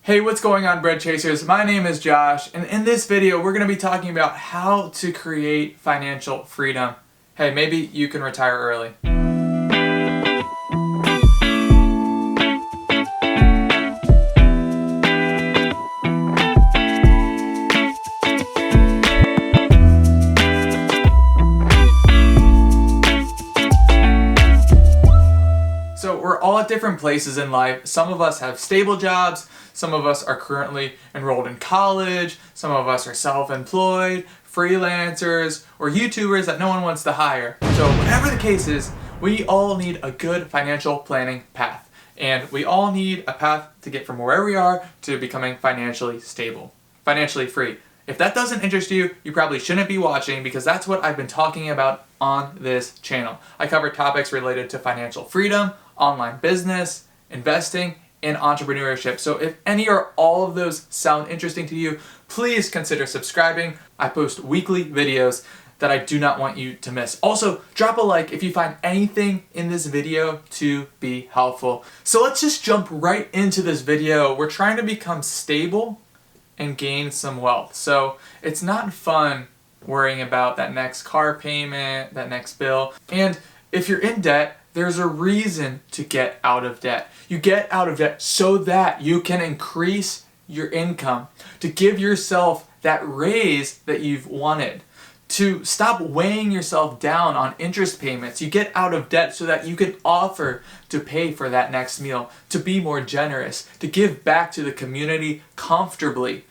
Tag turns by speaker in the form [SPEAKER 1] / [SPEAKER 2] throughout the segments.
[SPEAKER 1] Hey, what's going on, bread chasers? My name is Josh, and in this video we're going to be talking about how to create financial freedom. Hey, maybe you can retire early. So we're all at different places in life. Some of us have stable jobs, some of us are currently enrolled in college, some of us are self-employed, freelancers, or YouTubers that no one wants to hire. So whatever the case is, we all need a good financial planning path. And we all need a path to get from where we are to becoming financially stable, financially free. If that doesn't interest you, you probably shouldn't be watching, because that's what I've been talking about on this channel. I cover topics related to financial freedom, online business, investing, and entrepreneurship. So if any or all of those sound interesting to you, please consider subscribing. I post weekly videos that I do not want you to miss. Also, drop a like if you find anything in this video to be helpful. So let's just jump right into this video. We're trying to become stable and gain some wealth. So it's not fun worrying about that next car payment, that next bill. And if you're in debt, there's a reason to get out of debt. You get out of debt so that you can increase your income, to give yourself that raise that you've wanted, to stop weighing yourself down on interest payments. You get out of debt so that you can offer to pay for that next meal, to be more generous, to give back to the community comfortably,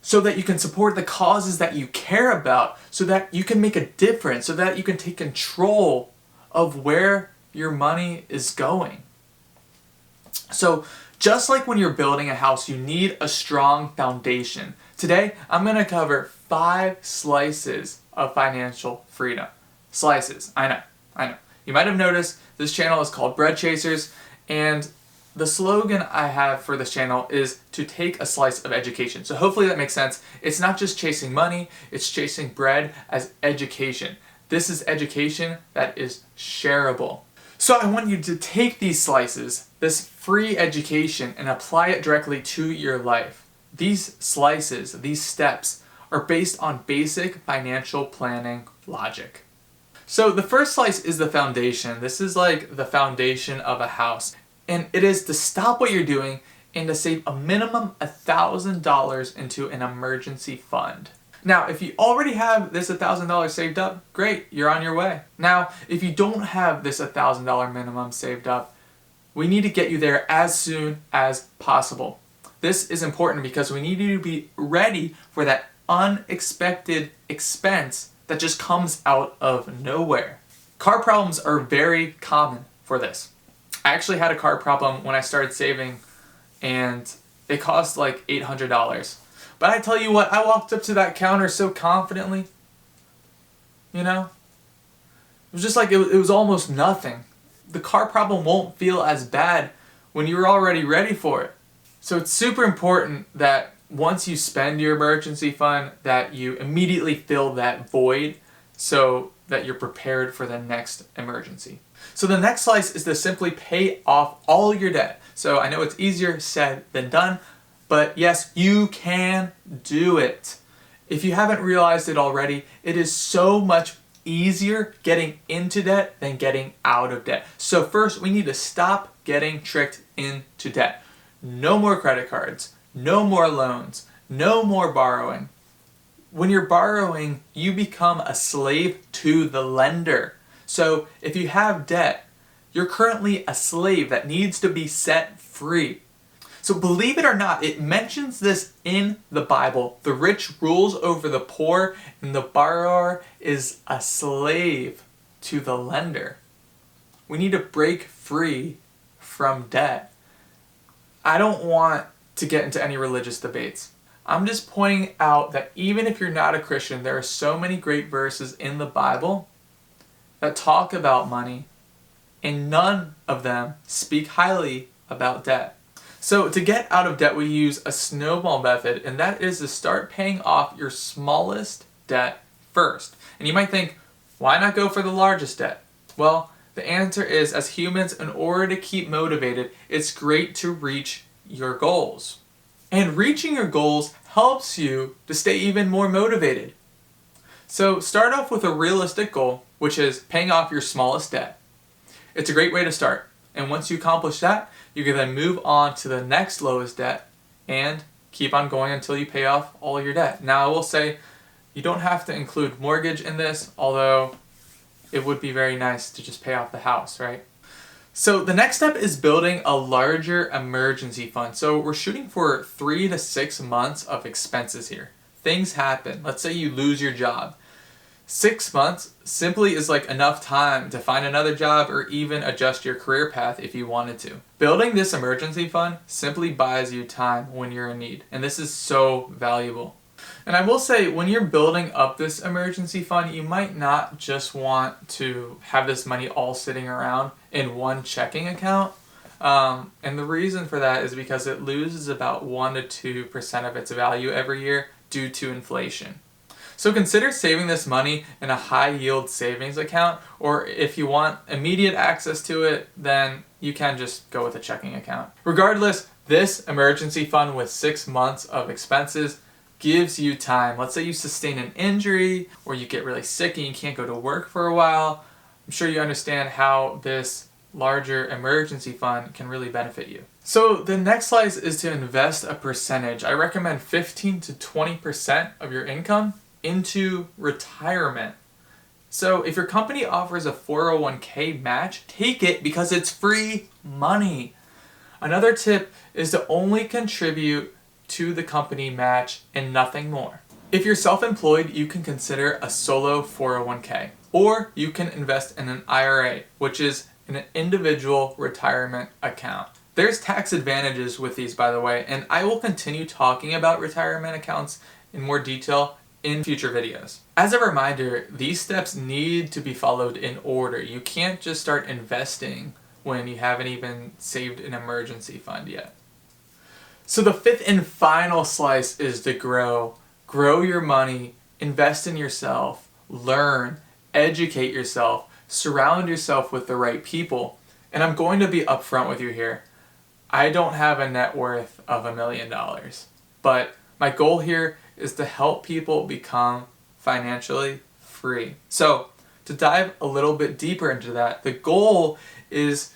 [SPEAKER 1] so that you can support the causes that you care about, so that you can make a difference, so that you can take control of where your money is going. So just like when you're building a house, you need a strong foundation. Today, I'm going to cover 5 slices of financial freedom. Slices, I know. You might have noticed this channel is called Bread Chasers, and the slogan I have for this channel is to take a slice of education. So hopefully that makes sense. It's not just chasing money, it's chasing bread as education. This is education that is shareable. So I want you to take these slices, this free education, and apply it directly to your life. These slices, these steps, are based on basic financial planning logic. So the first slice is the foundation. This is like the foundation of a house. And it is to stop what you're doing and to save a minimum $1,000 into an emergency fund. Now, if you already have this $1,000 saved up, great, you're on your way. Now, if you don't have this $1,000 minimum saved up, we need to get you there as soon as possible. This is important because we need you to be ready for that unexpected expense that just comes out of nowhere. Car problems are very common for this. I actually had a car problem when I started saving, and it cost like $800. But I tell you what, I walked up to that counter so confidently. You know? It was just like it was almost nothing. The car problem won't feel as bad when you're already ready for it. So it's super important that once you spend your emergency fund, that you immediately fill that void so that you're prepared for the next emergency. So the next slice is to simply pay off all your debt. So I know it's easier said than done, but yes, you can do it. If you haven't realized it already, it is so much easier getting into debt than getting out of debt. So first, we need to stop getting tricked into debt. No more credit cards, no more loans, no more borrowing. When you're borrowing, you become a slave to the lender. So if you have debt, you're currently a slave that needs to be set free. So believe it or not, it mentions this in the Bible. The rich rules over the poor, and the borrower is a slave to the lender. We need to break free from debt. I don't want to get into any religious debates. I'm just pointing out that even if you're not a Christian, there are so many great verses in the Bible that talk about money, and none of them speak highly about debt. So to get out of debt, we use a snowball method, and that is to start paying off your smallest debt first. And you might think, why not go for the largest debt? Well, the answer is, as humans, in order to keep motivated, it's great to reach your goals. And reaching your goals helps you to stay even more motivated. So start off with a realistic goal, which is paying off your smallest debt. It's a great way to start. And once you accomplish that, you can then move on to the next lowest debt and keep on going until you pay off all your debt. Now I will say, you don't have to include mortgage in this, although it would be very nice to just pay off the house, right? So the next step is building a larger emergency fund. So we're shooting for 3 to 6 months of expenses here. Things happen. Let's say you lose your job. 6 months simply is like enough time to find another job or even adjust your career path if you wanted to. Building this emergency fund simply buys you time when you're in need, and this is so valuable. And I will say, when you're building up this emergency fund, you might not just want to have this money all sitting around in one checking account. And the reason for that is because it loses about 1 to 2% of its value every year due to inflation. So consider saving this money in a high yield savings account, or if you want immediate access to it, then you can just go with a checking account. Regardless, this emergency fund with 6 months of expenses gives you time. Let's say you sustain an injury or you get really sick and you can't go to work for a while. I'm sure you understand how this larger emergency fund can really benefit you. So the next slide is to invest a percentage. I recommend 15 to 20% of your income into retirement. So if your company offers a 401k match, take it because it's free money. Another tip is to only contribute to the company match and nothing more. If you're self-employed, you can consider a solo 401k, or you can invest in an IRA, which is an individual retirement account. There's tax advantages with these, by the way, and I will continue talking about retirement accounts in more detail in future videos. As a reminder, these steps need to be followed in order. You can't just start investing when you haven't even saved an emergency fund yet. So the fifth and final slice is to grow. Grow your money, invest in yourself, learn, educate yourself, surround yourself with the right people. And I'm going to be upfront with you here. I don't have a net worth of $1 million, but my goal here is to help people become financially free. So to dive a little bit deeper into that, the goal is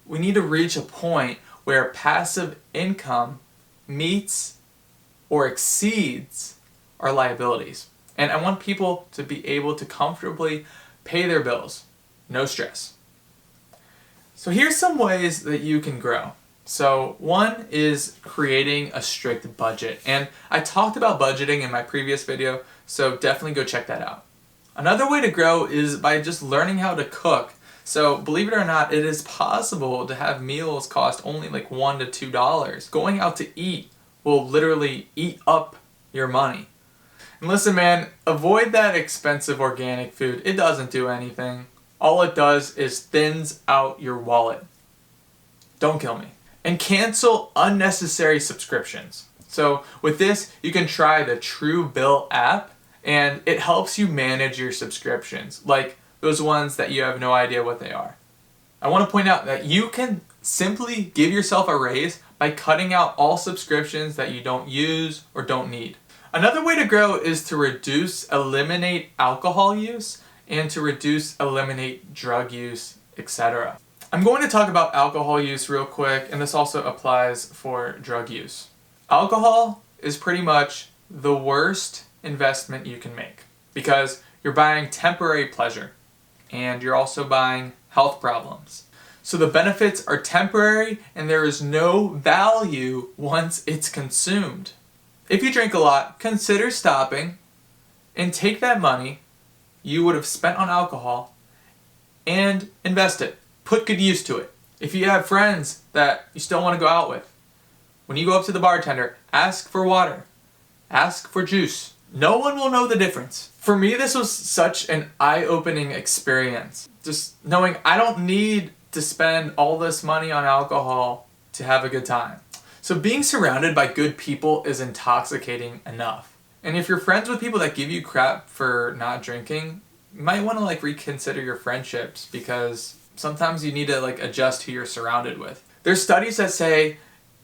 [SPEAKER 1] we need to reach a point where passive income meets or exceeds our liabilities. And I want people to be able to comfortably pay their bills. No stress. So here's some ways that you can grow. So one is creating a strict budget. And I talked about budgeting in my previous video, so definitely go check that out. Another way to grow is by just learning how to cook. So believe it or not, it is possible to have meals cost only like $1 to $2. Going out to eat will literally eat up your money. And listen, man, avoid that expensive organic food. It doesn't do anything. All it does is thins out your wallet. Don't kill me. And cancel unnecessary subscriptions. So with this, you can try the Truebill app, and it helps you manage your subscriptions, like those ones that you have no idea what they are. I want to point out that you can simply give yourself a raise by cutting out all subscriptions that you don't use or don't need. Another way to grow is to eliminate alcohol use, and to eliminate drug use, etc. I'm going to talk about alcohol use real quick, and this also applies for drug use. Alcohol is pretty much the worst investment you can make because you're buying temporary pleasure and you're also buying health problems. So the benefits are temporary and there is no value once it's consumed. If you drink a lot, consider stopping and take that money you would have spent on alcohol and invest it. Put good use to it. If you have friends that you still want to go out with, when you go up to the bartender, ask for water, ask for juice. No one will know the difference. For me, this was such an eye-opening experience. Just knowing I don't need to spend all this money on alcohol to have a good time. So being surrounded by good people is intoxicating enough. And if you're friends with people that give you crap for not drinking, you might want to reconsider your friendships because sometimes you need to adjust who you're surrounded with. There's studies that say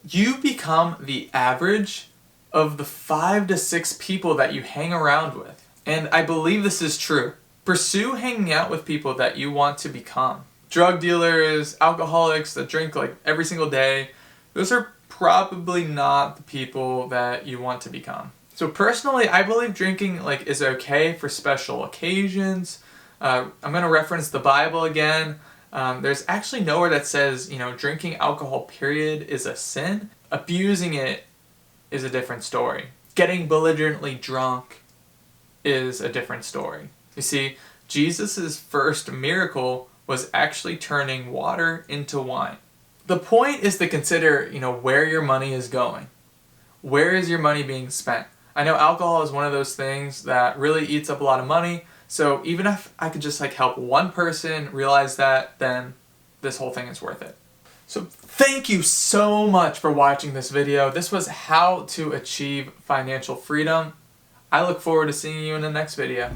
[SPEAKER 1] you become the average of the 5 to 6 people that you hang around with. And I believe this is true. Pursue hanging out with people that you want to become. Drug dealers, alcoholics that drink like every single day, those are probably not the people that you want to become. So personally, I believe drinking is okay for special occasions. I'm going to reference the Bible again. There's actually nowhere that says, drinking alcohol period is a sin. Abusing it is a different story. Getting belligerently drunk is a different story. You see, Jesus' first miracle was actually turning water into wine. The point is to consider, where your money is going. Where is your money being spent? I know alcohol is one of those things that really eats up a lot of money, so even if I could just help one person realize that, then this whole thing is worth it. So thank you so much for watching this video. This was how to achieve financial freedom. I look forward to seeing you in the next video.